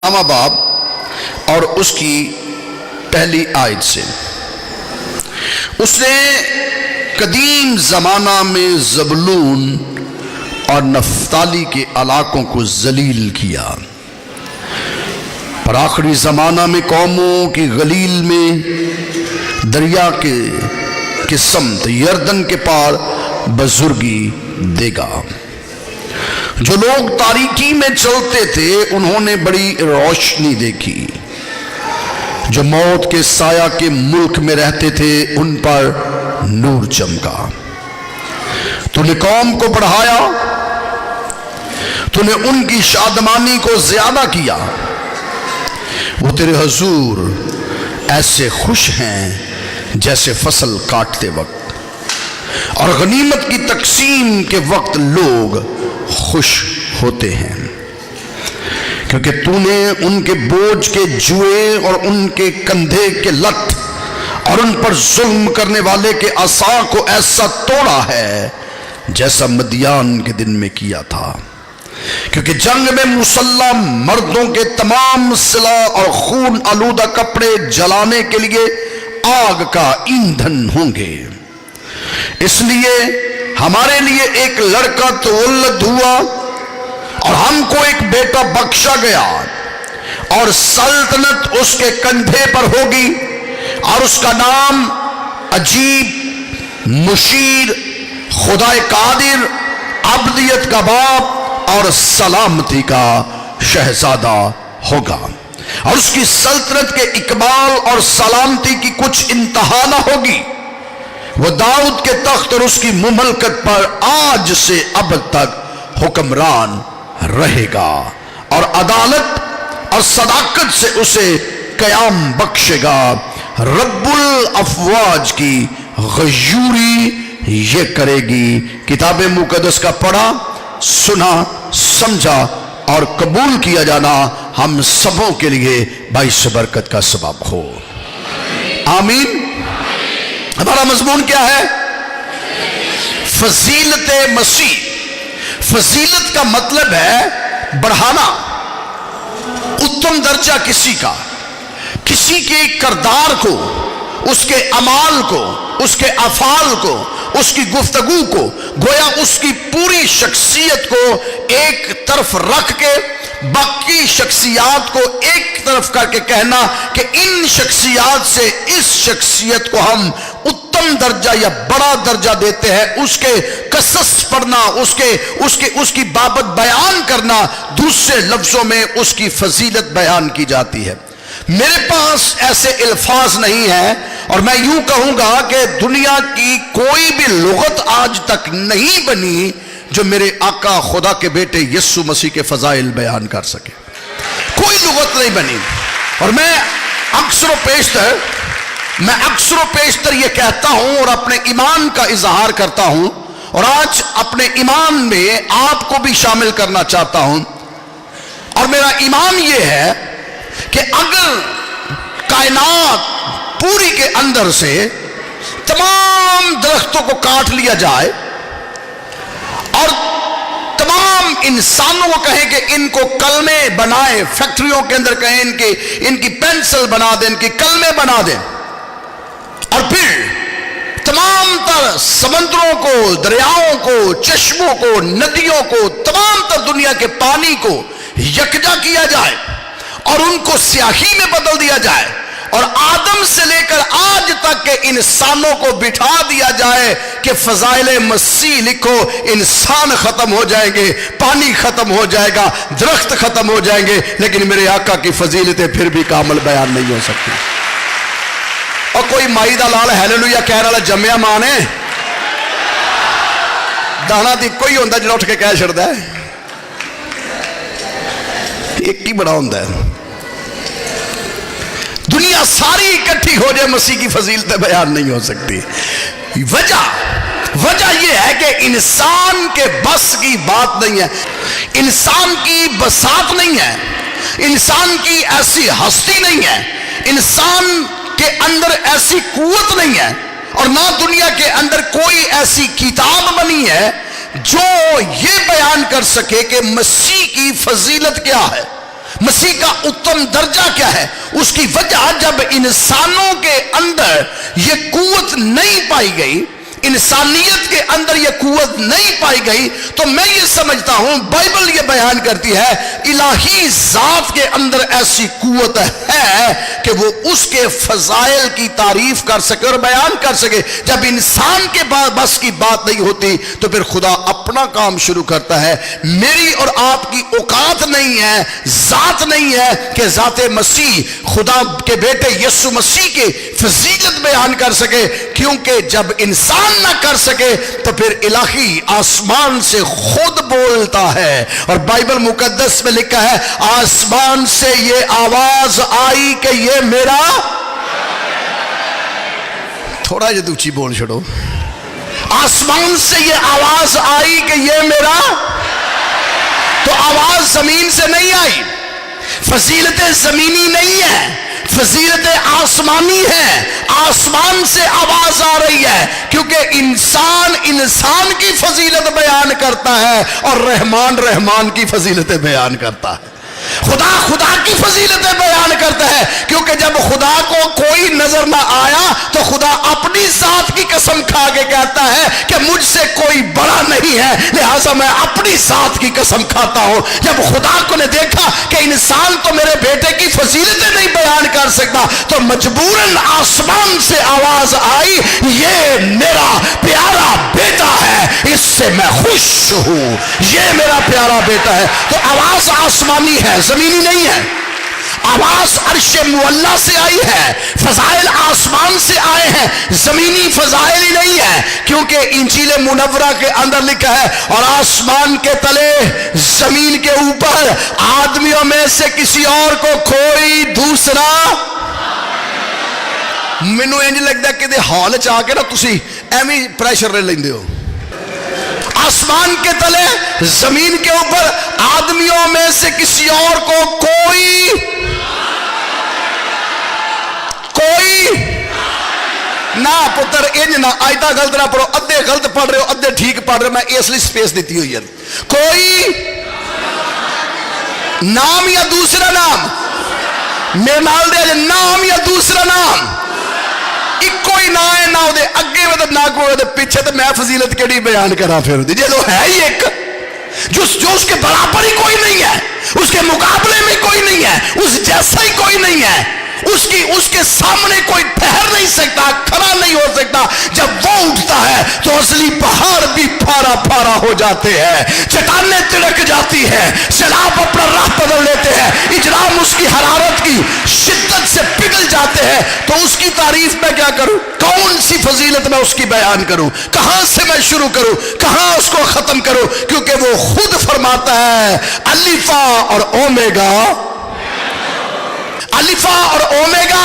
باب اور اس کی پہلی آیت سے اس نے قدیم زمانہ میں زبلون اور نفتالی کے علاقوں کو ذلیل کیا، پر آخری زمانہ میں قوموں کی غلیل میں دریا کے سمت یردن کے پار بزرگی دے گا۔ جو لوگ تاریکی میں چلتے تھے انہوں نے بڑی روشنی دیکھی، جو موت کے سایہ کے ملک میں رہتے تھے ان پر نور چمکا۔ تو نے قوم کو بڑھایا، تو نے ان کی شادمانی کو زیادہ کیا، وہ تیرے حضور ایسے خوش ہیں جیسے فصل کاٹتے وقت اور غنیمت کی تقسیم کے وقت لوگ خوش ہوتے ہیں، کیونکہ تو نے ان کے بوجھ کے جوئے اور ان کے کندھے کے لٹ اور ان پر ظلم کرنے والے کے عصا کو ایسا توڑا ہے جیسا مدیان کے دن میں کیا تھا، کیونکہ جنگ میں مسلح مردوں کے تمام سلاح اور خون آلودہ کپڑے جلانے کے لیے آگ کا ایندھن ہوں گے۔ اس لیے ہمارے لیے ایک لڑکا تولد ہوا اور ہم کو ایک بیٹا بخشا گیا، اور سلطنت اس کے کندھے پر ہوگی، اور اس کا نام عجیب، مشیر، خدائے قادر، ابدیت کا باپ اور سلامتی کا شہزادہ ہوگا، اور اس کی سلطنت کے اقبال اور سلامتی کی کچھ انتہا نہ ہوگی۔ وہ داؤد کے تخت اور اس کی مملکت پر آج سے اب تک حکمران رہے گا، اور عدالت اور صداقت سے اسے قیام بخشے گا۔ رب الافواج کی غیوری یہ کرے گی۔ کتاب مقدس کا پڑھا، سنا، سمجھا اور قبول کیا جانا ہم سبوں کے لیے باعث برکت کا سبب ہو، آمین۔ ہمارا مضمون کیا ہے؟ فضیلت مسیح۔ فضیلت کا مطلب ہے بڑھانا، اتم درجہ کسی کا، کسی کے کردار کو، اس کے اعمال کو، اس کے افعال کو، اس کی گفتگو کو، گویا اس کی پوری شخصیت کو ایک طرف رکھ کے باقی شخصیات کو ایک طرف کر کے کہنا کہ ان شخصیات سے اس شخصیت کو ہم اتم درجہ یا بڑا درجہ دیتے ہیں۔ اس کے قصص پڑھنا، اس کی بابت بیان کرنا، دوسرے لفظوں میں اس کی فضیلت بیان کی جاتی ہے۔ میرے پاس ایسے الفاظ نہیں ہیں، اور میں یوں کہوں گا کہ دنیا کی کوئی بھی لغت آج تک نہیں بنی جو میرے آقا خدا کے بیٹے یسوع مسیح کے فضائل بیان کر سکے۔ کوئی لغت نہیں بنی، اور میں اکثر و پیشتر یہ کہتا ہوں اور اپنے ایمان کا اظہار کرتا ہوں، اور آج اپنے ایمان میں آپ کو بھی شامل کرنا چاہتا ہوں، اور میرا ایمان یہ ہے کہ اگر کائنات پوری کے اندر سے تمام درختوں کو کاٹ لیا جائے اور تمام انسانوں کو کہیں کہ ان کو کلمے بنائیں، فیکٹریوں کے اندر کہیں ان کی پینسل بنا دیں، ان کی کلمے بنا دیں، اور پھر تمام تر سمندروں کو، دریاؤں کو، چشموں کو، ندیوں کو، تمام تر دنیا کے پانی کو یکجا کیا جائے اور ان کو سیاہی میں بدل دیا جائے، اور آدم سے لے کر آج تک کے انسانوں کو بٹھا دیا جائے کہ فضائل مسیح لکھو، انسان ختم ہو جائیں گے، پانی ختم ہو جائے گا، درخت ختم ہو جائیں گے، لیکن میرے آقا کی فضیلتیں پھر بھی کامل بیان نہیں ہو سکتی۔ اور کوئی مائی دا لال ہیلیلویا کہہ رہا جمیا ماں نے دانا دی کوئی ہوندہ جڑا اٹھ کے کہہ چھڑتا ہے، ایک ہی بڑا ہوندہ ہے۔ دنیا ساری اکٹھی ہو جائے، مسیح کی فضیلتیں بیان نہیں ہو سکتی۔ وجہ یہ ہے کہ انسان کے بس کی بات نہیں ہے، انسان کی بساط نہیں ہے، انسان کی ایسی ہستی نہیں ہے، انسان کے اندر ایسی قوت نہیں ہے، اور نہ دنیا کے اندر کوئی ایسی کتاب بنی ہے جو یہ بیان کر سکے کہ مسیح کی فضیلت کیا ہے، مسیح کا اتم درجہ کیا ہے؟ اس کی وجہ جب انسانوں کے اندر یہ قوت نہیں پائی گئی، انسانیت کے اندر یہ قوت نہیں پائی گئی، تو میں یہ سمجھتا ہوں بائبل یہ بیان کرتی ہے الہی ذات کے اندر ایسی قوت ہے کہ وہ اس کے فضائل کی تعریف کر سکے اور بیان کر سکے۔ جب انسان کے بس کی بات نہیں ہوتی تو پھر خدا اپنا کام شروع کرتا ہے۔ میری اور آپ کی اوقات نہیں ہے، ذات نہیں ہے کہ ذات مسیح خدا کے بیٹے یسوع مسیح کی فضیلت بیان کر سکے، کیونکہ جب انسان نہ کر سکے تو پھر الہی آسمان سے خود بولتا ہے، اور بائبل مقدس میں لکھا ہے آسمان سے یہ آواز آئی کہ یہ میرا، تھوڑا جا دوچی بول چھڑو، آسمان سے یہ آواز آئی کہ یہ میرا، تو آواز زمین سے نہیں آئی، فضیلتیں زمینی نہیں ہے، فضیلت آسمانی ہے، آسمان سے آواز آ رہی ہے، کیونکہ انسان کی فضیلت بیان کرتا ہے اور رحمان کی فضیلتیں بیان کرتا ہے۔ خدا کی فضیلتیں بیان کرتا ہے، کیونکہ جب خدا کو کوئی نظر نہ آیا تو خدا اپنی ذات کی قسم کھا کے کہتا ہے کہ مجھ سے کوئی بڑا نہیں ہے، لہٰذا میں اپنی ذات کی قسم کھاتا ہوں۔ جب خدا کو نے دیکھا کہ انسان تو میرے بیٹے کی فضیلتیں نہیں بیان کر سکتا، تو مجبوراً آسمان سے آواز آئی یہ میرا پیارا بیٹا ہے، اس سے میں خوش ہوں، یہ میرا پیارا بیٹا ہے۔ تو آواز آسمانی ہے، زمینی نہیں ہے۔ آواز عرش معلیٰ سے آئی ہے، فضائل آسمان سے آئے ہیں، زمینی فضائل ہی نہیں ہے، کیونکہ انجیل منورہ کے اندر لکھا ہے اور آسمان کے تلے زمین کے اوپر آدمیوں میں سے کسی اور کو کوئی دوسرا، مینوں انج لگدا کہ دے حال چ آ کے نا تسی ایویں پریشر لے لیندے ہو۔ آسمان کے تلے زمین کے اوپر آدمیوں میں سے کسی اور کو کوئی نہ پتر انج نہ آیتاں غلط نہ پڑھو، ادھے غلط پڑھ رہے ہو ادھے ٹھیک پڑھ رہے ہو، میں اس لیے سپیس دیتی ہوئی ہے۔ کوئی نام یا دوسرا نام، میرے نال دے نام یا دوسرا نام، کوئی نہ ہے نہ دے اگے مطلب نہ کوئی دے پیچھے، تو میں فضیلت کیڑی بیان کرا پھر دی جو ہے ہی ایک، جو اس کے برابر ہی کوئی نہیں ہے، اس کے مقابلے میں کوئی نہیں ہے، اس جیسا ہی کوئی نہیں ہے، اس کے سامنے کوئی ٹھہر نہیں سکتا، کھڑا نہیں ہو سکتا۔ جب وہ اٹھتا ہے تو اصلی پہاڑ بھی پھارا پھارا ہو جاتے ہیں، چٹانیں تڑک جاتی ہیں، سیلاب اپنا راہ بدل لیتے ہیں، اجرام اس کی حرارت کی شدت سے پگھل جاتے ہیں۔ تو اس کی تعریف میں کیا کروں؟ کون سی فضیلت میں اس کی بیان کروں؟ کہاں سے میں شروع کروں؟ کہاں اس کو ختم کروں؟ کیونکہ وہ خود فرماتا ہے الفا اور اومیگا، الفا اور اومیگا،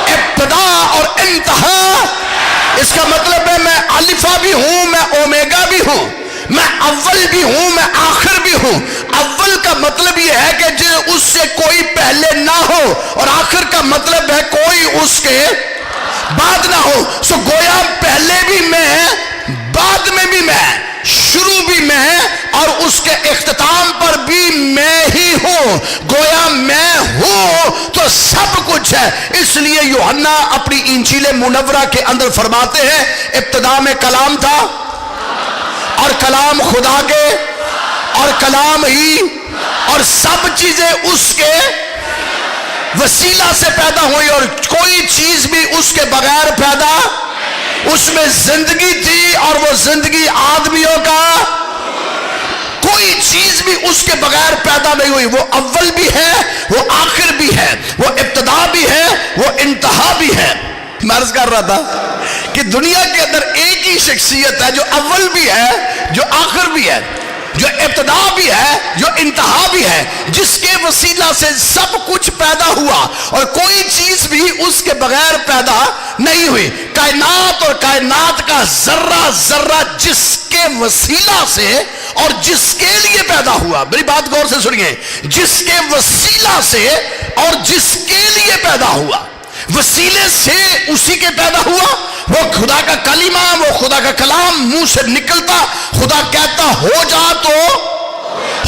ابتدا اور انتہا۔ اس کا مطلب ہے میں الفا بھی ہوں، میں اومیگا بھی ہوں، میں اول بھی ہوں، میں آخر بھی ہوں۔ اول کا مطلب یہ ہے کہ جو اس سے کوئی پہلے نہ ہو، اور آخر کا مطلب ہے کوئی اس کے بعد نہ ہو۔ سو گویا پہلے بھی میں، بعد میں بھی میں، شروع بھی میں، اور اس کے اختتام پر بھی میں ہی ہوں۔ گویا میں ہوں تو سب کچھ ہے۔ اس لیے یوحنا اپنی انجیل منورہ کے اندر فرماتے ہیں ابتدا میں کلام تھا، اور کلام خدا کے، اور کلام ہی، اور سب چیزیں اس کے وسیلہ سے پیدا ہوئی، اور کوئی چیز بھی اس کے بغیر پیدا، اس میں زندگی تھی اور وہ زندگی آدمیوں کا، کوئی چیز بھی اس کے بغیر پیدا نہیں ہوئی۔ وہ اول بھی ہے، وہ آخر بھی ہے، وہ ابتدا بھی ہے، وہ انتہا بھی ہے۔ میں عرض کر رہا تھا کہ دنیا کے اندر ایک ہی شخصیت ہے جو اول بھی ہے، جو آخر بھی ہے، جو ابتدا بھی ہے، جو انتہا بھی ہے، جس کے وسیلہ سے سب کچھ پیدا ہوا اور کوئی چیز بھی اس کے بغیر پیدا نہیں ہوئی۔ کائنات اور کائنات کا ذرہ ذرہ جس کے وسیلہ سے اور جس کے لیے پیدا ہوا، میری بات غور سے سنیے، جس کے وسیلہ سے اور جس کے لیے پیدا ہوا، وسیلے سے اسی کے پیدا ہوا، وہ خدا کا کلمہ، وہ خدا کا کلام منہ سے نکلتا، خدا کہتا ہو جا تو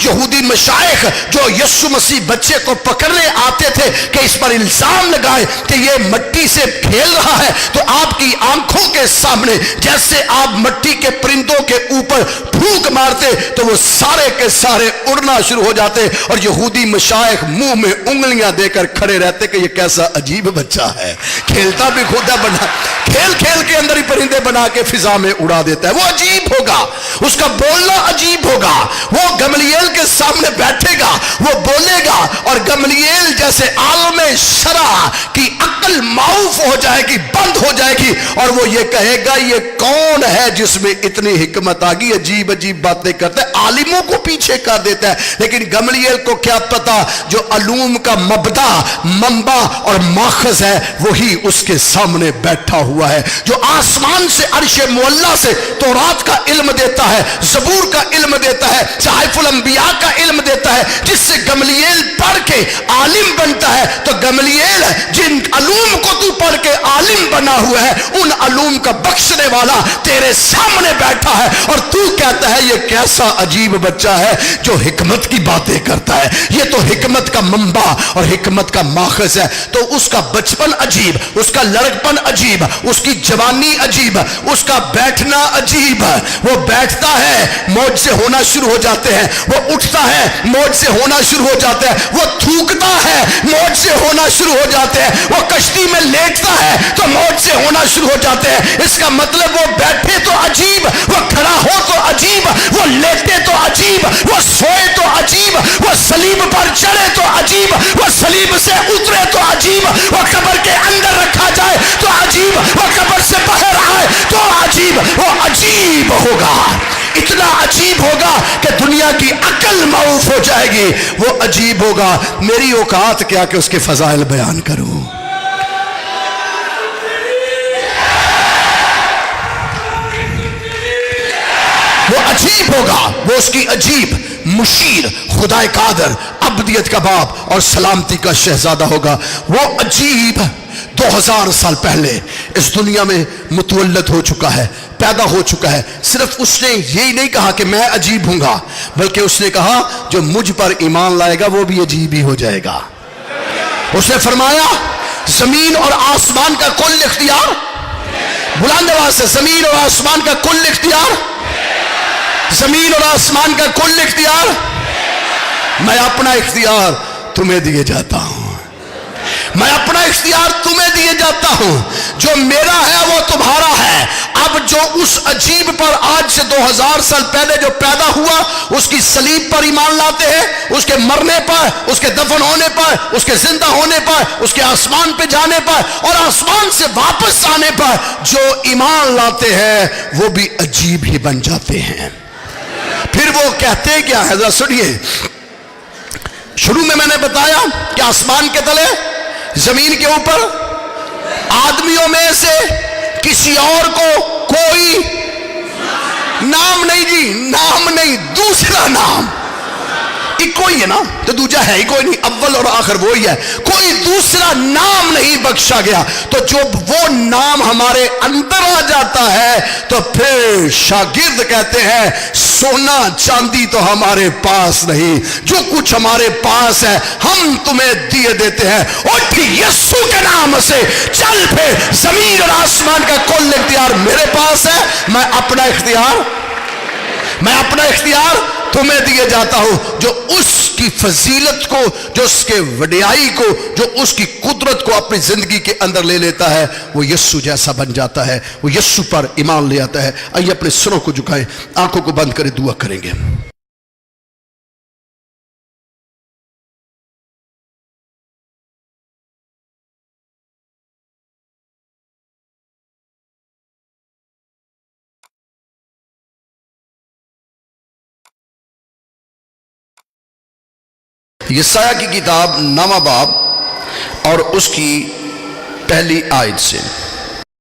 یہودی مشائخ جو یسوع مسیح بچے کو پکڑنے آتے تھے کہ اس پر الزام لگائے کہ یہ مٹی سے کھیل رہا ہے، تو آپ کی آنکھوں کے سامنے جیسے آپ مٹی کے پرندوں کے اوپر پھونک مارتے تو وہ سارے کے سارے اڑنا شروع ہو جاتے، اور یہودی مشائخ منہ میں انگلیاں دے کر کھڑے رہتے کہ یہ کیسا عجیب بچہ ہے، کھیلتا بھی خود ہے، بنا کھیل کھیل کے اندر ہی پرندے بنا کے فضا میں اڑا دیتا ہے۔ وہ عجیب ہوگا، اس کا بولنا عجیب ہوگا، وہ گملیل کے سامنے بیٹھے گا، وہ بولے گا، اور گملیل جیسے عالم شرع کی عقل معاف ہو جائے گی، بند ہو جائے گی، اور وہ یہ کہے گا یہ کون ہے جس میں اتنی حکمت آ گئی، عجیب عجیب باتیں کرتا ہے، عالموں کو پیچھے کر دیتا ہے۔ لیکن گملیل کو کیا پتا جو علوم کا مبدا، منبع اور ماخذ ہے وہی اس کے سامنے بیٹھا ہوا ہے، جو آسمان سے عرش معلی سے تورات کا علم دیتا ہے، زبور کا علم دیتا ہے، صحائف الانبیاء کا علم دیتا ہے، جس سے گملیل پڑھ کے عالم بنتا ہے۔ تو گملیل جن علوم کو تو پڑھ کے عالم بنا ہوا ہے، ان علوم کا بخشنے والا تیرے سامنے بیٹھا ہے، اور تو کہتا ہے یہ کیسا عجیب بچہ ہے جو حکمت کی باتیں کرتا ہے، یہ تو حکمت کا منبع اور حکمت کا ماخذ ہے۔ تو اس کا بچپن عجیب، اس کا لڑکپن عجیب، اس کی جوانی عجیب، اس کا بیٹھنا عجیب، وہ بیٹھتا ہے موج سے ہونا شروع ہو جاتے ہیں، وہ اٹھتا ہے موج سے ہونا شروع ہو جاتا ہے، وہ تھوکتا ہے موج سے ہونا شروع ہو جاتے ہیں، وہ کشتی میں لیٹتا ہے تو موج سے ہونا شروع ہو جاتے ہیں۔ اس کا مطلب وہ بیٹھے تو عجیب، وہ کھڑا ہو تو عجیب، وہ لیٹے تو عجیب، وہ سوئے تو عجیب، وہ صلیب پر چڑھے تو عجیب، وہ صلیب سے اترے تو عجیب، وہ قبر کے اندر رکھا جائے تو عجیب، وہ قبر سے باہر آئے تو عجیب، وہ عجیب ہوگا، اتنا عجیب ہوگا کہ دنیا کی عقل معاف ہو جائے گی، وہ عجیب ہوگا۔ میری اوقات کیا کہ اس کے فضائل بیان کروں۔ وہ عجیب ہوگا، وہ اس کی عجیب مشیر، خدا قادر، ابدیت کا باپ اور سلامتی کا شہزادہ ہوگا۔ وہ عجیب 2000 سال پہلے اس دنیا میں متولد ہو چکا ہے، پیدا ہو چکا ہے۔ صرف اس نے یہی نہیں کہا کہ میں عجیب ہوں گا، بلکہ اس نے کہا جو مجھ پر ایمان لائے گا وہ بھی عجیب ہی ہو جائے گا۔ اس نے فرمایا زمین اور آسمان کا کل اختیار، بلند آواز سے، زمین اور آسمان کا کل اختیار، زمین اور آسمان کا کل اختیار، میں اپنا اختیار تمہیں دیے جاتا ہوں، میں اپنا اختیار تمہیں دیے جاتا ہوں، جو میرا ہے وہ تمہارا ہے۔ اب جو اس عجیب پر آج سے 2000 سال پہلے جو پیدا ہوا، اس کی صلیب پر ایمان لاتے ہیں، اس کے مرنے پر، اس کے دفن ہونے پر، اس کے زندہ ہونے پر، اس کے آسمان پہ جانے پر اور آسمان سے واپس آنے پر جو ایمان لاتے ہیں وہ بھی عجیب ہی بن جاتے ہیں۔ پھر وہ کہتے کیا ہے، ذرا سنیے، شروع میں نے بتایا کہ آسمان کے تلے، زمین کے اوپر، آدمیوں میں سے کسی اور کو کوئی نام نہیں جی، نام نہیں، دوسرا نام ایک کوئی ہے نا تو دوجا ہے ہی کوئی نہیں، اول اور آخر وہی ہے، کوئی دوسرا نام نہیں بخشا گیا۔ تو جب وہ نام ہمارے اندر آ جاتا ہے تو پھر شاگرد کہتے ہیں سونا چاندی تو ہمارے پاس نہیں، جو کچھ ہمارے پاس ہے ہم تمہیں دیے دیتے ہیں، اٹھ یسوع کے نام سے چل، پھر زمین اور آسمان کا کل اختیار میرے پاس ہے، میں اپنا اختیار تمہیں دیے جاتا ہوں۔ جو اس کی فضیلت کو، جو اس کے وڈیائی کو، جو اس کی قدرت کو اپنی زندگی کے اندر لے لیتا ہے وہ یسوع جیسا بن جاتا ہے، وہ یسوع پر ایمان لے آتا ہے۔ آئیے اپنے سروں کو جھکائیں، آنکھوں کو بند کریں، دعا کریں گے۔ یسایہ کی کتاب 9واں باب اور اس کی پہلی آیت سے،